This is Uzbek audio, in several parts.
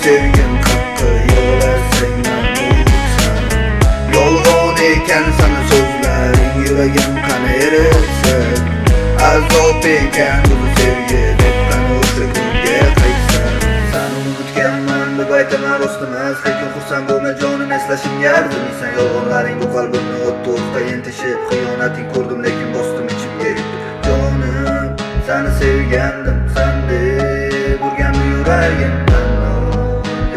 sevgim haqqı, yig'lasang unutsam. Yolg'on ekan sana so'zlaring, yuragim qani erisin. Azob ekan bu sevgi, deb qani o'sha kunga qaytsan. Sani unutganman deb aytaman rost emas, lekin xursand bo'lma jonim, eslashimga arzimaysan. Yolg'onlaring bu qalbimni o'tda o'tda yentishib, xiyonating ko'rdim lekin bosdim ichimga. Jonim, seni sevgandim, sendek urgan yuragim.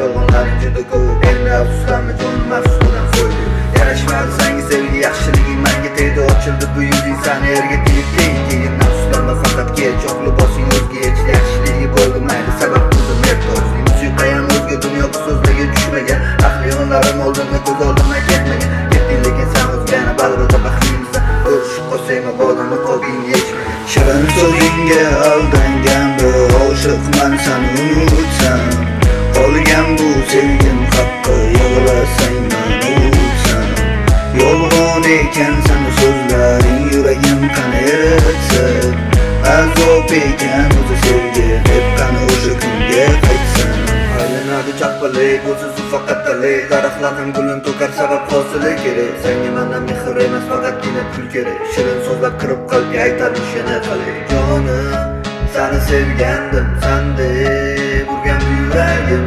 Yolg'onlaring juda ko'p, endi afsuslanma jonim, afsusdan qo'ydi. Yarashmadi senga sevgi, yaxshiliging menga tegdi, ochildi bu yuzing, seni erga tegdi. Keyin afsuslanma, faqat kech, oq libosing o'zgach, yaxshiligi bo'ldi mayli, sabab qildim ertozing. Musiqayam o'zga, dunyo bu so'zlarga tushmagan, aqli yo'llarim oldimda, ko'z oldimdan ketmagan. Ketding lekin sen o'zgani, balbada baxtlisan, ko'rishib qolsang mabodo qalbingni yechmagan. Shirin so'zingga aldangan bir oshiqman, seni unutsam. Qolgan bu sevgim haqqi, yig'lasang unutsam. Yolg'on ekan sana so'zlaring, yuragim qani eritsin. Azob ekan o'zi sevgi, deb qani o'sha kunga qaytsan. Aylanadi chappalik, o'ziz faqat talay, daraxtlar ham gulin to'kar, sabab hosili kerak. Senga mendan mehr emas, faqatgina pul kerak. Shirin so'zlab kirib qalbga aytarmish yana qalay. Jonim, seni sevgandim, sendek urgan yuragim.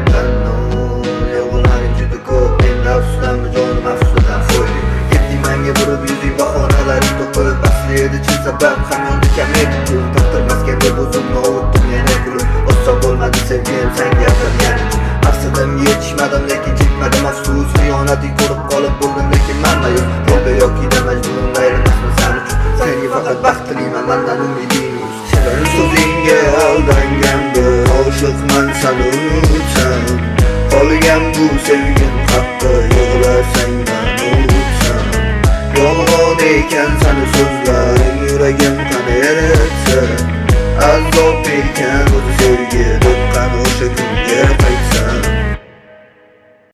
Yolg'onlaring juda ko'p, endi afsuslanma jonim, afsusdan qo'ydi. Ketding menga burib yuzing, bahonalaring to'qib, asli edi chin sabab hamyonda kam edi. Taqdirmasga deb o'zimni ovutdim yana kulib, o'tsa bo'lmadi sevgim senga atalgan. Maqsadimga yetishmadim lekin chekmadim afsus, xiyonating ko'rib qolib bo'ldim lekin manma yo'q. Yo'lda yoki majburim, ayrilmasman sen uchun, senga faqat baxtliman, mendan umiding yo'q. Shirin so'zingga aldangan bir oshiqman, seni unutsam. Qolgan bu sevgim haqqi, yig'lasang